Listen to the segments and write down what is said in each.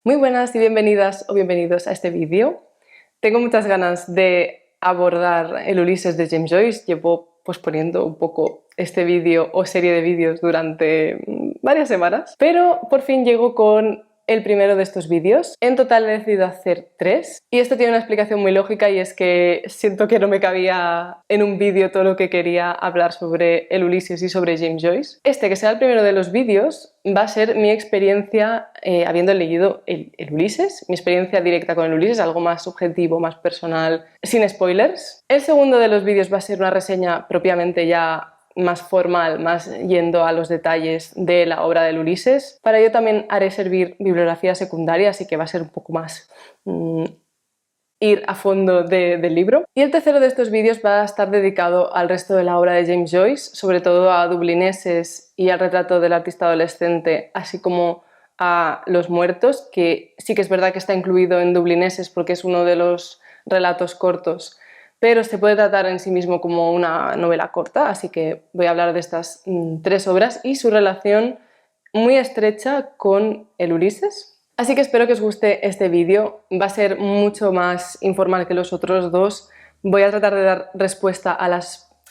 Muy buenas y bienvenidas o bienvenidos a este vídeo. Tengo muchas ganas de abordar el Ulises de James Joyce. Llevo posponiendo un poco este vídeo o serie de vídeos durante varias semanas, pero por fin llego con el primero de estos vídeos. En total he decidido hacer 3 y esto tiene una explicación muy lógica, y es que siento que no me cabía en un vídeo todo lo que quería hablar sobre el Ulises y sobre James Joyce. Este, que será el primero de los vídeos, va a ser mi experiencia habiendo leído el Ulises, mi experiencia directa con el Ulises, algo más subjetivo, más personal, sin spoilers. El segundo de los vídeos va a ser una reseña propiamente ya más formal, más yendo a los detalles de la obra del Ulises. Para ello también haré servir bibliografía secundaria, así que va a ser un poco más ir a fondo del libro. Y el tercero de estos vídeos va a estar dedicado al resto de la obra de James Joyce, sobre todo a Dublineses y al retrato del artista adolescente, así como a Los muertos, que sí que es verdad que está incluido en Dublineses porque es uno de los relatos cortos, pero se puede tratar en sí mismo como una novela corta, así que voy a hablar de estas 3 obras y su relación muy estrecha con el Ulises. Así que espero que os guste este vídeo. Va a ser mucho más informal que los otros dos. Voy a tratar de dar respuesta a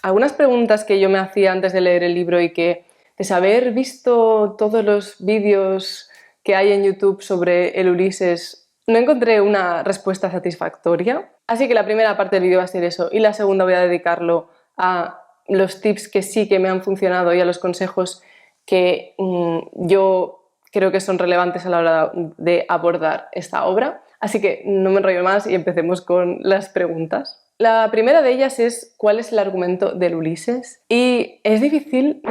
algunas preguntas que yo me hacía antes de leer el libro, y que, pese a haber visto todos los vídeos que hay en YouTube sobre el Ulises, no encontré una respuesta satisfactoria. Así que la primera parte del vídeo va a ser eso, y la segunda voy a dedicarlo a los tips que sí que me han funcionado y a los consejos que yo creo que son relevantes a la hora de abordar esta obra. Así que no me enrollo más y empecemos con las preguntas. La primera de ellas es: ¿cuál es el argumento del Ulises? Y es difícil,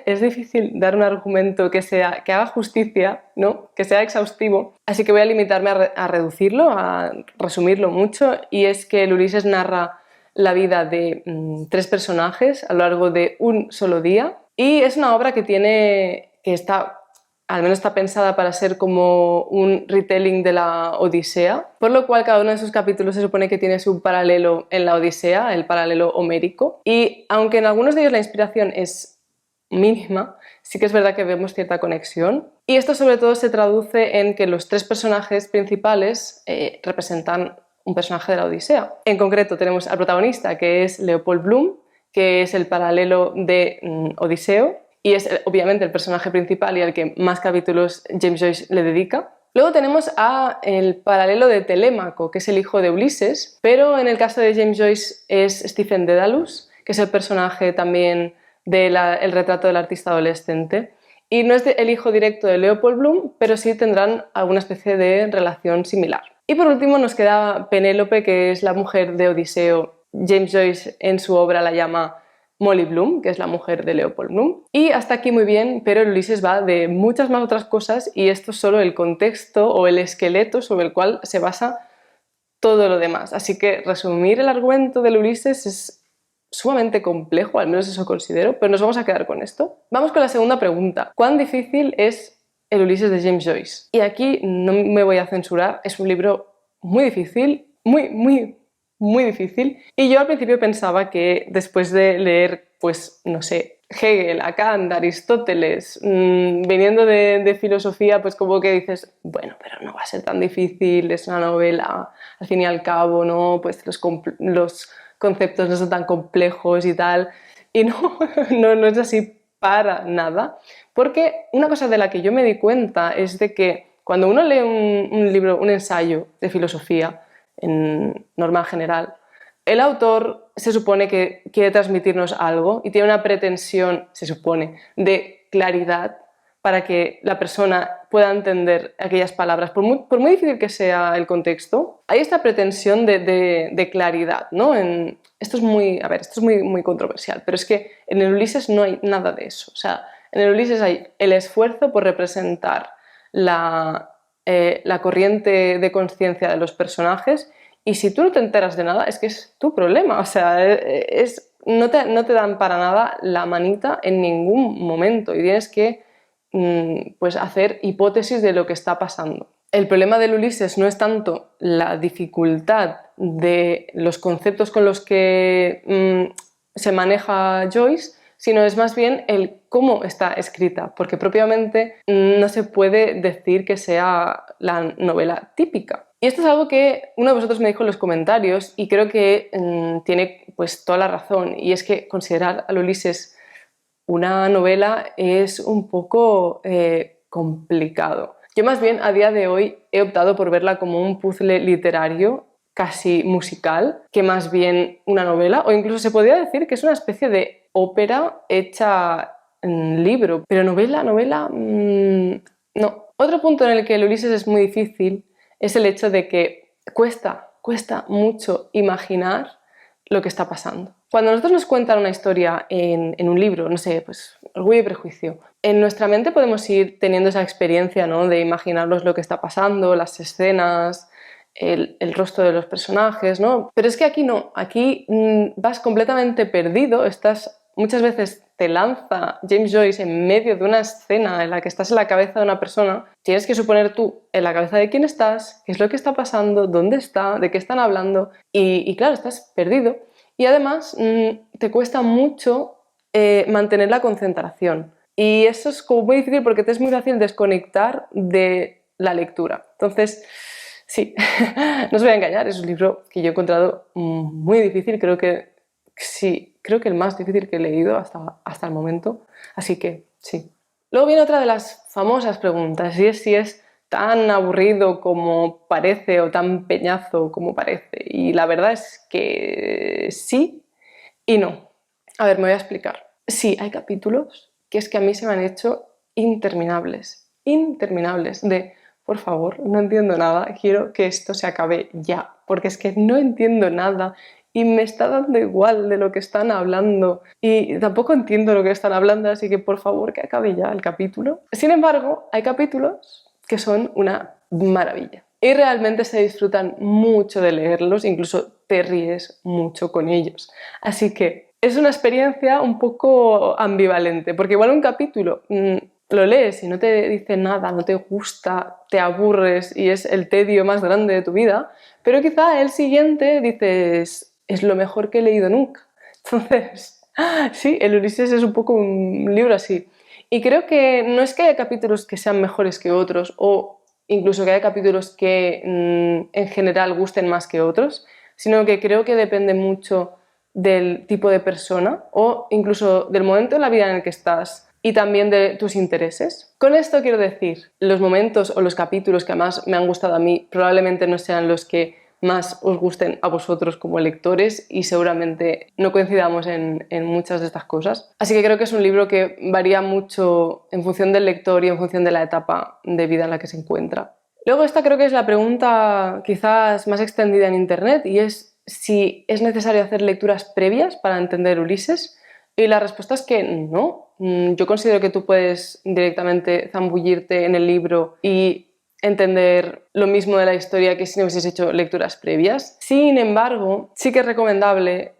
es difícil dar un argumento que haga justicia, ¿no? Que sea exhaustivo. Así que voy a limitarme a reducirlo, a resumirlo mucho. Y es que el Ulises narra la vida de 3 personajes a lo largo de un solo día. Y es una obra que está, al menos está pensada para ser como un retelling de la Odisea, por lo cual cada uno de sus capítulos se supone que tiene su paralelo en la Odisea, el paralelo homérico. Y aunque en algunos de ellos la inspiración es mínima, sí que es verdad que vemos cierta conexión. Y esto sobre todo se traduce en que los 3 personajes principales representan un personaje de la Odisea. En concreto tenemos al protagonista, que es Leopold Bloom, que es el paralelo de Odiseo, y es obviamente el personaje principal y al que más capítulos James Joyce le dedica. Luego tenemos el paralelo de Telémaco, que es el hijo de Ulises, pero en el caso de James Joyce es Stephen Dedalus, que es el personaje también del retrato del artista adolescente. Y no es el hijo directo de Leopold Bloom, pero sí tendrán alguna especie de relación similar. Y por último nos queda Penélope, que es la mujer de Odiseo. James Joyce en su obra la llama Molly Bloom, que es la mujer de Leopold Bloom. Y hasta aquí muy bien, pero el Ulises va de muchas más otras cosas, y esto es solo el contexto o el esqueleto sobre el cual se basa todo lo demás. Así que resumir el argumento del Ulises es sumamente complejo, al menos eso considero, pero nos vamos a quedar con esto. Vamos con la segunda pregunta: ¿cuán difícil es el Ulises de James Joyce? Y aquí no me voy a censurar, es un libro muy difícil, muy difícil, y yo al principio pensaba que después de leer, pues no sé, Hegel, a Kant, Aristóteles, viniendo de filosofía, pues como que dices, bueno, pero no va a ser tan difícil, es una novela, al fin y al cabo, ¿no? Pues los conceptos no son tan complejos y tal, y no, no es así para nada, porque una cosa de la que yo me di cuenta es de que cuando uno lee un libro, un ensayo de filosofía, en norma general, el autor se supone que quiere transmitirnos algo y tiene una pretensión, se supone, de claridad para que la persona pueda entender aquellas palabras, por muy difícil que sea el contexto. Hay esta pretensión de claridad, ¿no? Esto es muy controversial, pero es que en el Ulises no hay nada de eso. O sea, en el Ulises hay el esfuerzo por representar la corriente de conciencia de los personajes, y si tú no te enteras de nada es que es tu problema. O sea, no te dan para nada la manita en ningún momento, y tienes que pues hacer hipótesis de lo que está pasando. El problema del Ulises no es tanto la dificultad de los conceptos con los que se maneja Joyce, sino es más bien el cómo está escrita, porque propiamente no se puede decir que sea la novela típica. Y esto es algo que uno de vosotros me dijo en los comentarios y creo que tiene pues toda la razón, y es que considerar al Ulises una novela es un poco complicado. Yo más bien a día de hoy he optado por verla como un puzzle literario casi musical, que más bien una novela, o incluso se podría decir que es una especie de ópera hecha en libro, pero novela, no. Otro punto en el que el Ulises es muy difícil es el hecho de que cuesta mucho imaginar lo que está pasando. Cuando nosotros nos cuentan una historia en un libro, no sé, pues Orgullo y Prejuicio, en nuestra mente podemos ir teniendo esa experiencia, ¿no?, de imaginarnos lo que está pasando, las escenas, el rostro de los personajes, ¿no? Pero es que aquí no, aquí vas completamente perdido, muchas veces te lanza James Joyce en medio de una escena en la que estás en la cabeza de una persona, tienes que suponer tú en la cabeza de quién estás, qué es lo que está pasando, dónde está, de qué están hablando, y claro, estás perdido. Y además te cuesta mucho mantener la concentración. Y eso es como muy difícil porque te es muy fácil desconectar de la lectura. Entonces, sí, no os voy a engañar, es un libro que yo he encontrado muy difícil, creo que el más difícil que he leído hasta el momento, así que sí. Luego viene otra de las famosas preguntas, y es si es tan aburrido como parece o tan peñazo como parece. Y la verdad es que sí y no. A ver, me voy a explicar. Sí, hay capítulos que es que a mí se me han hecho interminables, de por favor, no entiendo nada, quiero que esto se acabe ya, porque es que no entiendo nada y me está dando igual de lo que están hablando y tampoco entiendo lo que están hablando, así que por favor que acabe ya el capítulo. Sin embargo, hay capítulos que son una maravilla y realmente se disfrutan mucho de leerlos, incluso te ríes mucho con ellos. Así que es una experiencia un poco ambivalente, porque igual un capítulo lo lees y no te dice nada, no te gusta, te aburres y es el tedio más grande de tu vida, pero quizá el siguiente dices, es lo mejor que he leído nunca. Entonces, sí, el Ulises es un poco un libro así. Y creo que no es que haya capítulos que sean mejores que otros o incluso que haya capítulos que en general gusten más que otros, sino que creo que depende mucho del tipo de persona o incluso del momento en la vida en el que estás y también de tus intereses. Con esto quiero decir, los momentos o los capítulos que más me han gustado a mí probablemente no sean los que más os gusten a vosotros como lectores y seguramente no coincidamos en muchas de estas cosas. Así que creo que es un libro que varía mucho en función del lector y en función de la etapa de vida en la que se encuentra. Luego esta creo que es la pregunta quizás más extendida en internet y es si es necesario hacer lecturas previas para entender Ulises, y la respuesta es que no. Yo considero que tú puedes directamente zambullirte en el libro y entender lo mismo de la historia que si no hubieses hecho lecturas previas. Sin embargo, sí que es recomendable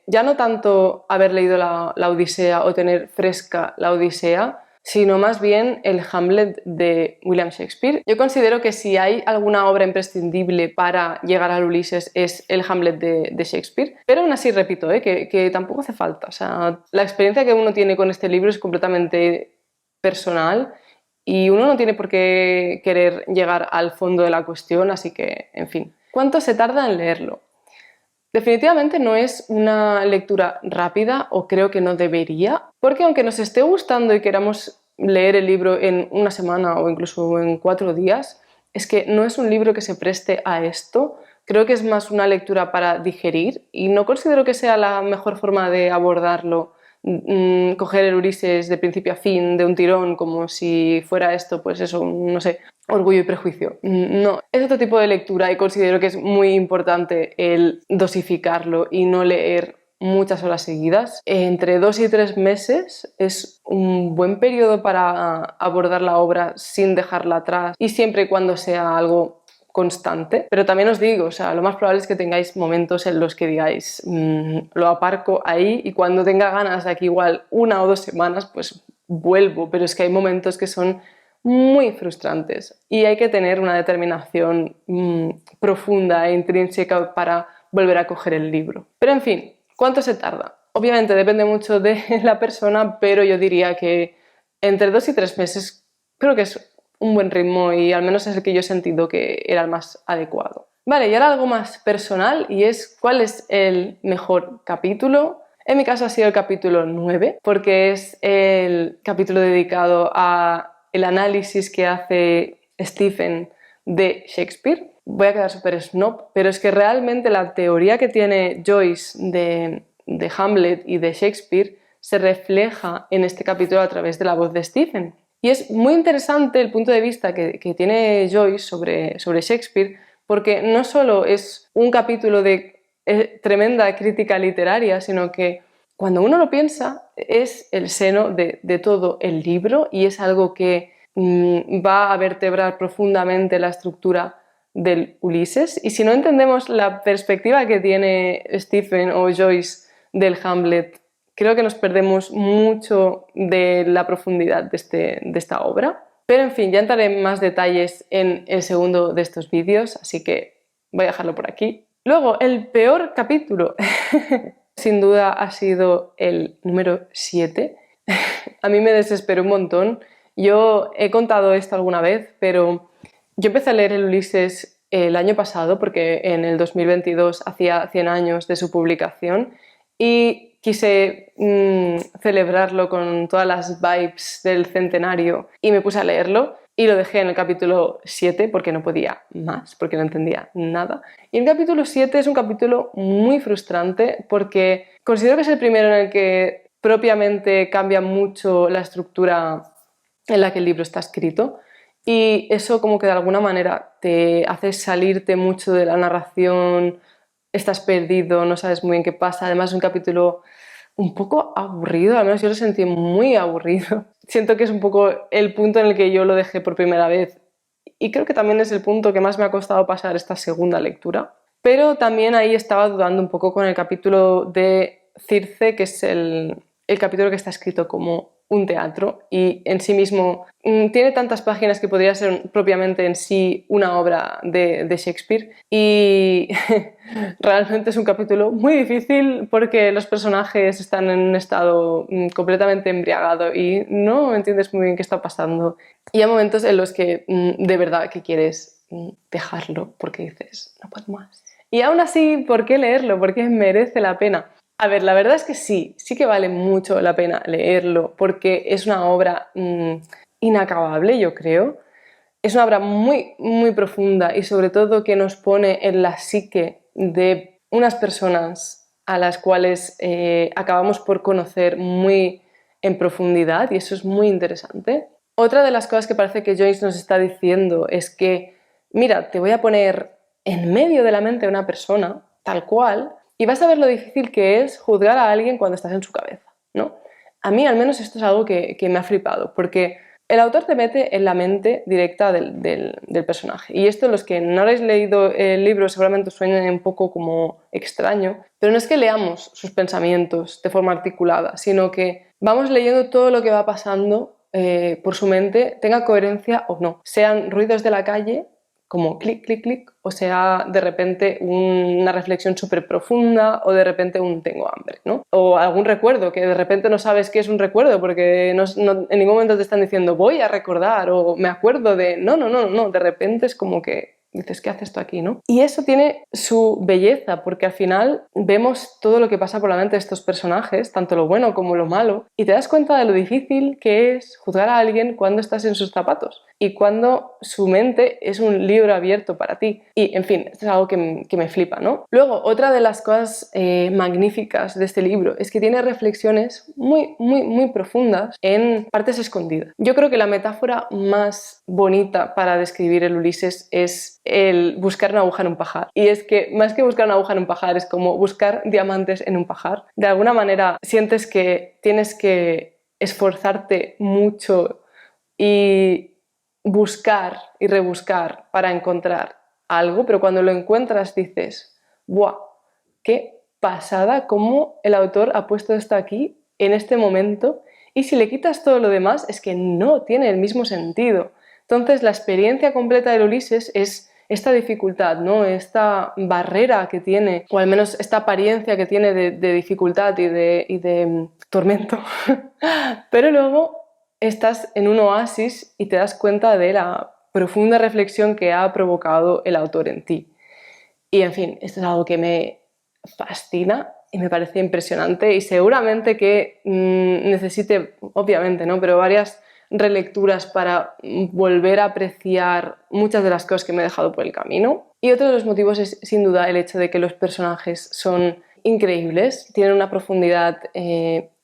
ya no tanto haber leído la Odisea o tener fresca la Odisea, sino más bien el Hamlet de William Shakespeare. Yo considero que si hay alguna obra imprescindible para llegar al Ulises es el Hamlet de Shakespeare, pero aún así repito, que tampoco hace falta. O sea, la experiencia que uno tiene con este libro es completamente personal y uno no tiene por qué querer llegar al fondo de la cuestión, así que, en fin. ¿Cuánto se tarda en leerlo? Definitivamente no es una lectura rápida, o creo que no debería, porque aunque nos esté gustando y queramos leer el libro en una semana o incluso en 4 días, es que no es un libro que se preste a esto. Creo que es más una lectura para digerir y no considero que sea la mejor forma de abordarlo, coger el Ulises de principio a fin de un tirón como si fuera esto, pues eso, no sé, Orgullo y Prejuicio. No, es otro tipo de lectura y considero que es muy importante el dosificarlo y no leer muchas horas seguidas. Entre 2 y 3 meses es un buen periodo para abordar la obra sin dejarla atrás y siempre y cuando sea algo constante. Pero también os digo, o sea, lo más probable es que tengáis momentos en los que digáis lo aparco ahí y cuando tenga ganas de aquí igual 1 o 2 semanas pues vuelvo, pero es que hay momentos que son muy frustrantes y hay que tener una determinación profunda e intrínseca para volver a coger el libro. Pero en fin, ¿cuánto se tarda? Obviamente depende mucho de la persona, pero yo diría que entre 2 y 3 meses creo que es un buen ritmo y al menos es el que yo he sentido que era el más adecuado. Vale, y ahora algo más personal y es ¿cuál es el mejor capítulo? En mi caso ha sido el capítulo 9 porque es el capítulo dedicado a el análisis que hace Stephen de Shakespeare. Voy a quedar súper snob, pero es que realmente la teoría que tiene Joyce de Hamlet y de Shakespeare se refleja en este capítulo a través de la voz de Stephen. Y es muy interesante el punto de vista que tiene Joyce sobre Shakespeare, porque no solo es un capítulo de tremenda crítica literaria, sino que cuando uno lo piensa es el seno de todo el libro y es algo que va a vertebrar profundamente la estructura del Ulises. Y si no entendemos la perspectiva que tiene Stephen o Joyce del Hamlet, creo que nos perdemos mucho de la profundidad de esta obra. Pero en fin, ya entraré en más detalles en el segundo de estos vídeos, así que voy a dejarlo por aquí. Luego, el peor capítulo, sin duda ha sido el número 7. A mí me desesperó un montón. Yo he contado esto alguna vez, pero yo empecé a leer el Ulises el año pasado, porque en el 2022 hacía 100 años de su publicación y quise celebrarlo con todas las vibes del centenario y me puse a leerlo y lo dejé en el capítulo 7 porque no podía más, porque no entendía nada. Y el capítulo 7 es un capítulo muy frustrante porque considero que es el primero en el que propiamente cambia mucho la estructura en la que el libro está escrito y eso como que de alguna manera te hace salirte mucho de la narración, estás perdido, no sabes muy bien qué pasa. Además es un capítulo un poco aburrido, al menos yo lo sentí muy aburrido. Siento que es un poco el punto en el que yo lo dejé por primera vez y creo que también es el punto que más me ha costado pasar esta segunda lectura. Pero también ahí estaba dudando un poco con el capítulo de Circe, que es el capítulo que está escrito como un teatro y en sí mismo tiene tantas páginas que podría ser propiamente en sí una obra de Shakespeare y realmente es un capítulo muy difícil porque los personajes están en un estado completamente embriagado y no entiendes muy bien qué está pasando y hay momentos en los que de verdad que quieres dejarlo porque dices no puedo más y aún así ¿por qué leerlo? Porque merece la pena. A ver, la verdad es que sí que vale mucho la pena leerlo porque es una obra inacabable, yo creo. Es una obra muy, muy profunda y sobre todo que nos pone en la psique de unas personas a las cuales acabamos por conocer muy en profundidad y eso es muy interesante. Otra de las cosas que parece que Joyce nos está diciendo es que, mira, te voy a poner en medio de la mente de una persona, tal cual, y vas a ver lo difícil que es juzgar a alguien cuando estás en su cabeza, ¿no? A mí al menos esto es algo que me ha flipado, porque el autor te mete en la mente directa del personaje. Y esto, los que no habéis leído el libro seguramente os suene un poco como extraño, pero no es que leamos sus pensamientos de forma articulada, sino que vamos leyendo todo lo que va pasando por su mente, tenga coherencia o no. Sean ruidos de la calle, como clic, clic, clic, o sea, de repente una reflexión súper profunda o de repente un tengo hambre, ¿no? O algún recuerdo que de repente no sabes qué es un recuerdo porque en ningún momento te están diciendo voy a recordar o me acuerdo de... No, de repente es como que dices, ¿qué hace esto aquí, no? Y eso tiene su belleza, porque al final vemos todo lo que pasa por la mente de estos personajes, tanto lo bueno como lo malo, y te das cuenta de lo difícil que es juzgar a alguien cuando estás en sus zapatos y cuando su mente es un libro abierto para ti. Y, en fin, esto es algo que me flipa, ¿no? Luego, otra de las cosas magníficas de este libro es que tiene reflexiones muy, muy, muy profundas en partes escondidas. Yo creo que la metáfora más bonita para describir el Ulises es el buscar una aguja en un pajar. Y es que más que buscar una aguja en un pajar es como buscar diamantes en un pajar. De alguna manera sientes que tienes que esforzarte mucho y buscar y rebuscar para encontrar algo, pero cuando lo encuentras dices, ¡buah! ¡Qué pasada! Cómo el autor ha puesto esto aquí, en este momento, y si le quitas todo lo demás es que no tiene el mismo sentido. Entonces la experiencia completa del Ulises es esta dificultad, ¿no? Esta barrera que tiene, o al menos esta apariencia que tiene de dificultad y de tormento. Pero luego estás en un oasis y te das cuenta de la profunda reflexión que ha provocado el autor en ti. Y en fin, esto es algo que me fascina y me parece impresionante, y seguramente que necesite, obviamente, ¿no?, pero varias relecturas para volver a apreciar muchas de las cosas que me he dejado por el camino. Y otro de los motivos es sin duda el hecho de que los personajes son increíbles, tienen una profundidad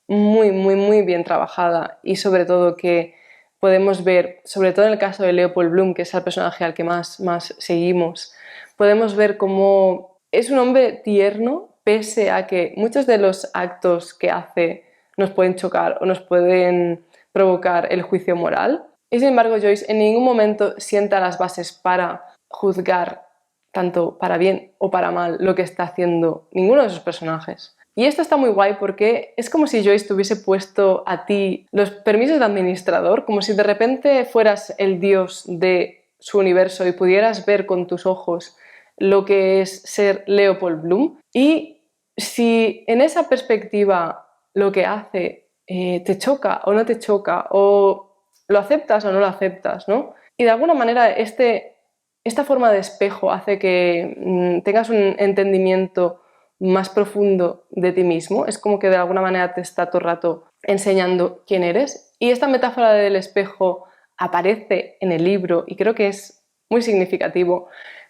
muy bien trabajada, y sobre todo que podemos ver, sobre todo en el caso de Leopold Bloom, que es el personaje al que más seguimos, podemos ver cómo es un hombre tierno, pese a que muchos de los actos que hace nos pueden chocar o nos pueden provocar el juicio moral. Y sin embargo, Joyce en ningún momento sienta las bases para juzgar, tanto para bien o para mal, lo que está haciendo ninguno de sus personajes. Y esto está muy guay porque es como si Joyce te hubiese puesto a ti los permisos de administrador, como si de repente fueras el dios de su universo y pudieras ver con tus ojos lo que es ser Leopold Bloom. Y si en esa perspectiva lo que hace te choca o no te choca, o lo aceptas o no lo aceptas, ¿no? Y de alguna manera esta forma de espejo hace que tengas un entendimiento más profundo de ti mismo. Es como que de alguna manera te está todo el rato enseñando quién eres. Y esta metáfora del espejo aparece en el libro y creo que es muy significativo.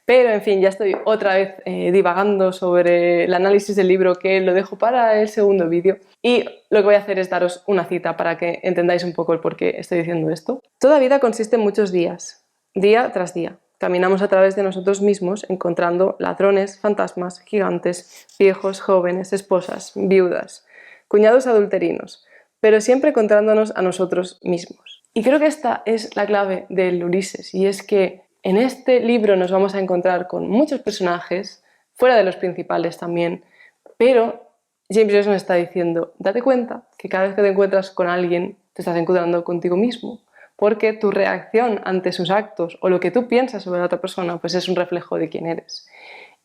Pero, en fin, ya estoy otra vez divagando sobre el análisis del libro, que lo dejo para el segundo vídeo. Y lo que voy a hacer es daros una cita para que entendáis un poco el por qué estoy diciendo esto. Toda vida consiste en muchos días, día tras día. Caminamos a través de nosotros mismos, encontrando ladrones, fantasmas, gigantes, viejos, jóvenes, esposas, viudas, cuñados adulterinos, pero siempre encontrándonos a nosotros mismos. Y creo que esta es la clave del Ulises, y es que en este libro nos vamos a encontrar con muchos personajes, fuera de los principales también, pero James Joyce nos está diciendo, date cuenta que cada vez que te encuentras con alguien, te estás encontrando contigo mismo, porque tu reacción ante sus actos o lo que tú piensas sobre la otra persona, pues es un reflejo de quién eres.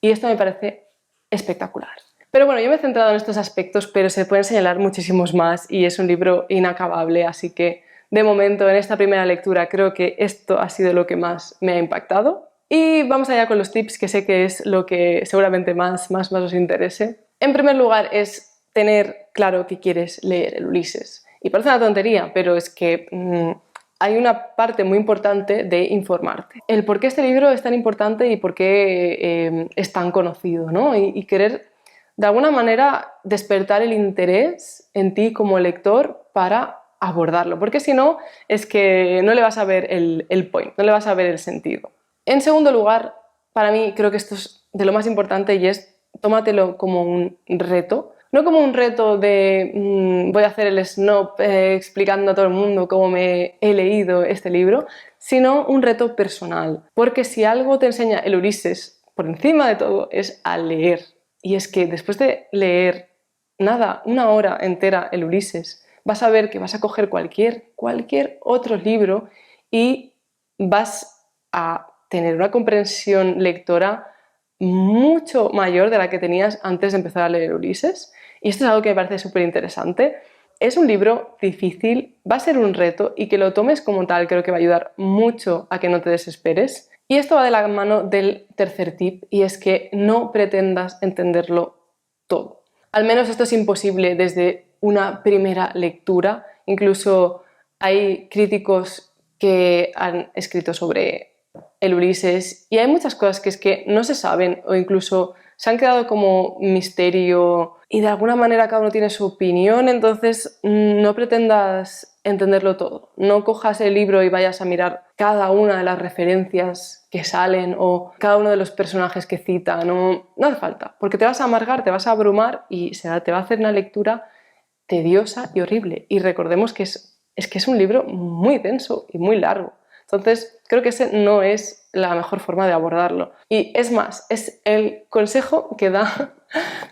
Y esto me parece espectacular. Pero bueno, yo me he centrado en estos aspectos, pero se pueden señalar muchísimos más y es un libro inacabable, así que de momento en esta primera lectura creo que esto ha sido lo que más me ha impactado. Y vamos allá con los tips, que sé que es lo que seguramente más os interese. En primer lugar es tener claro que quieres leer el Ulises. Y parece una tontería, pero es que hay una parte muy importante de informarte. El por qué este libro es tan importante y por qué es tan conocido, ¿no? Y querer de alguna manera despertar el interés en ti como lector para abordarlo, porque si no, es que no le vas a ver el point, no le vas a ver el sentido. En segundo lugar, para mí creo que esto es de lo más importante y es tómatelo como un reto, no como un reto de voy a hacer el snob explicando a todo el mundo cómo me he leído este libro, sino un reto personal, porque si algo te enseña el Ulises, por encima de todo, es a leer. Y es que después de leer, nada, una hora entera el Ulises, vas a ver que vas a coger cualquier otro libro y vas a tener una comprensión lectora mucho mayor de la que tenías antes de empezar a leer Ulises. Y esto es algo que me parece súper interesante. Es un libro difícil, va a ser un reto, y que lo tomes como tal creo que va a ayudar mucho a que no te desesperes. Y esto va de la mano del tercer tip, y es que no pretendas entenderlo todo. Al menos esto es imposible desde una primera lectura. Incluso hay críticos que han escrito sobre el Ulises y hay muchas cosas que es que no se saben o incluso se han quedado como misterio y de alguna manera cada uno tiene su opinión, entonces no pretendas entenderlo todo. No cojas el libro y vayas a mirar cada una de las referencias que salen o cada uno de los personajes que citan. No hace falta, porque te vas a amargar, te vas a abrumar y te va a hacer una lectura tediosa y horrible. Y recordemos que es un libro muy denso y muy largo. Entonces, creo que ese no es la mejor forma de abordarlo. Y es más, es el consejo que da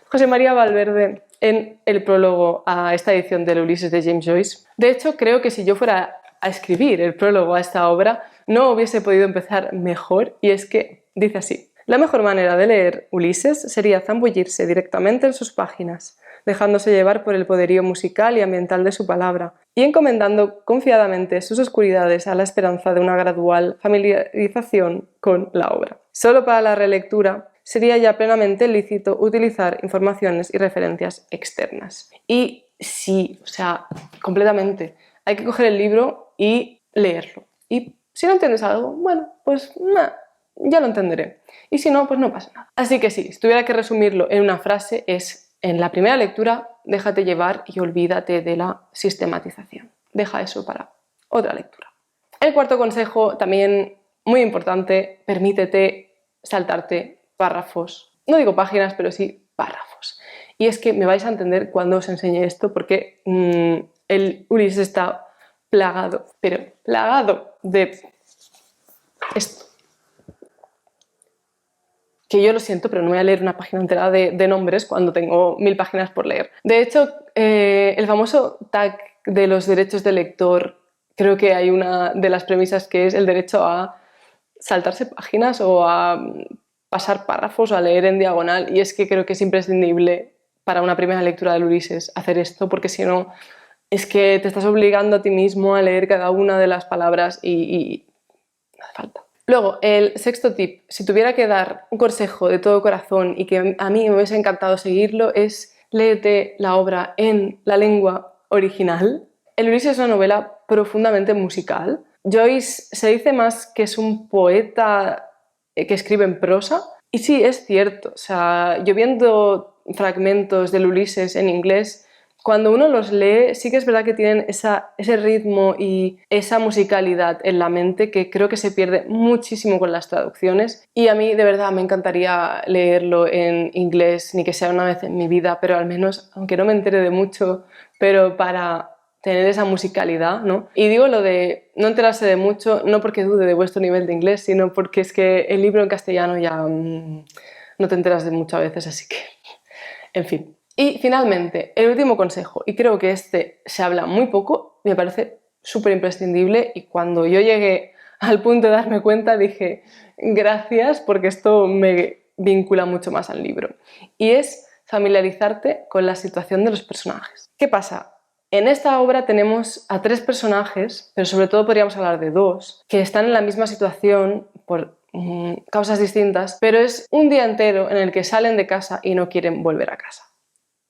José María Valverde en el prólogo a esta edición del Ulises de James Joyce. De hecho, creo que si yo fuera a escribir el prólogo a esta obra, no hubiese podido empezar mejor. Y es que Dice así: la mejor manera de leer Ulises sería zambullirse directamente en sus páginas, dejándose llevar por el poderío musical y ambiental de su palabra, y encomendando confiadamente sus oscuridades a la esperanza de una gradual familiarización con la obra. Solo para la relectura sería ya plenamente lícito utilizar informaciones y referencias externas. Y sí, o sea, completamente. Hay que coger el libro y leerlo. Y si no entiendes algo, bueno, pues ya lo entenderé. Y si no, pues no pasa nada. Así que sí, si tuviera que resumirlo en una frase es: en la primera lectura, déjate llevar y olvídate de la sistematización. Deja eso para otra lectura. El cuarto consejo, también muy importante: permítete saltarte párrafos. No digo páginas, pero sí párrafos. Y es que me vais a entender cuando os enseñe esto, porque el Ulises está plagado, pero plagado de esto. Que yo lo siento, pero no voy a leer una página entera de nombres cuando tengo 1000 páginas por leer. De hecho, el famoso tag de los derechos del lector, creo que hay una de las premisas que es el derecho a saltarse páginas o a pasar párrafos o a leer en diagonal, y es que creo que es imprescindible para una primera lectura del Ulises hacer esto, porque si no, es que te estás obligando a ti mismo a leer cada una de las palabras y no hace falta. Luego, el sexto tip, si tuviera que dar un consejo de todo corazón y que a mí me hubiese encantado seguirlo, es: léete la obra en la lengua original. El Ulises es una novela profundamente musical. Joyce se dice más que es un poeta que escribe en prosa, y sí, es cierto. O sea, yo viendo fragmentos del Ulises en inglés, cuando uno los lee, sí que es verdad que tienen ese ritmo y esa musicalidad en la mente que creo que se pierde muchísimo con las traducciones, y a mí de verdad me encantaría leerlo en inglés, ni que sea una vez en mi vida, pero al menos, aunque no me entere de mucho, pero para tener esa musicalidad, ¿no? Y digo lo de no enterarse de mucho, no porque dude de vuestro nivel de inglés, sino porque es que el libro en castellano ya no te enteras de mucho a veces, así que, en fin. Y finalmente, el último consejo, y creo que este se habla muy poco, me parece súper imprescindible, y cuando yo llegué al punto de darme cuenta dije: gracias, porque esto me vincula mucho más al libro. Y es familiarizarte con la situación de los personajes. ¿Qué pasa? En esta obra tenemos a 3 personajes, pero sobre todo podríamos hablar de 2, que están en la misma situación por causas distintas, pero es un día entero en el que salen de casa y no quieren volver a casa.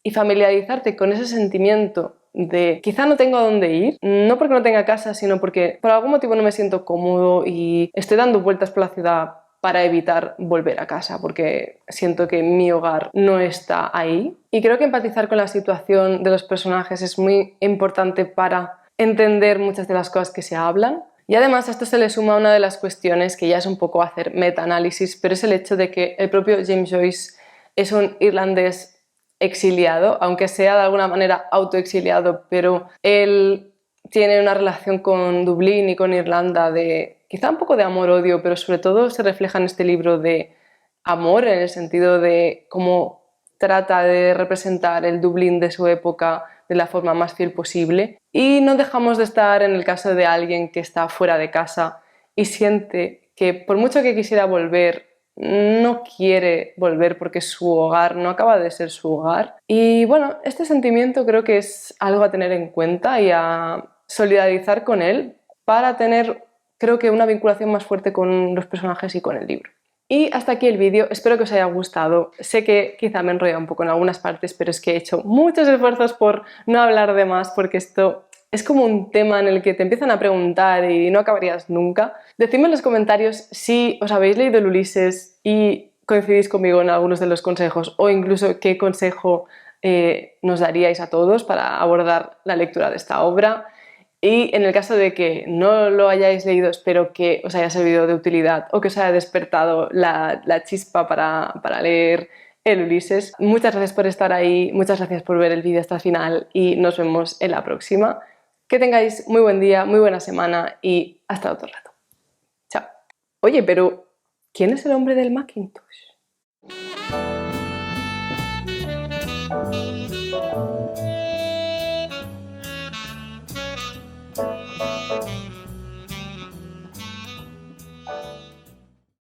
Y familiarizarte con ese sentimiento de quizá no tengo a dónde ir, no porque no tenga casa, sino porque por algún motivo no me siento cómodo y estoy dando vueltas por la ciudad para evitar volver a casa porque siento que mi hogar no está ahí. Y creo que empatizar con la situación de los personajes es muy importante para entender muchas de las cosas que se hablan. Y además a esto se le suma una de las cuestiones que ya es un poco hacer meta-análisis, pero es el hecho de que el propio James Joyce es un irlandés exiliado, aunque sea de alguna manera autoexiliado, pero él tiene una relación con Dublín y con Irlanda de quizá un poco de amor-odio, pero sobre todo se refleja en este libro de amor, en el sentido de cómo trata de representar el Dublín de su época de la forma más fiel posible. Y no dejamos de estar en el caso de alguien que está fuera de casa y siente que por mucho que quisiera volver, no quiere volver porque su hogar no acaba de ser su hogar. Y bueno, este sentimiento creo que es algo a tener en cuenta y a solidarizar con él para tener, creo que, una vinculación más fuerte con los personajes y con el libro. Y hasta aquí el vídeo, espero que os haya gustado. Sé que quizá me he enrollado un poco en algunas partes, pero es que he hecho muchos esfuerzos por no hablar de más, porque esto es como un tema en el que te empiezan a preguntar y no acabarías nunca. Decidme en los comentarios si os habéis leído el Ulises y coincidís conmigo en algunos de los consejos, o incluso qué consejo nos daríais a todos para abordar la lectura de esta obra. Y en el caso de que no lo hayáis leído, espero que os haya servido de utilidad o que os haya despertado la chispa para leer el Ulises. Muchas gracias por estar ahí, muchas gracias por ver el vídeo hasta el final y nos vemos en la próxima. Que tengáis muy buen día, muy buena semana y hasta otro rato. Chao. Oye, pero ¿quién es el hombre del Macintosh?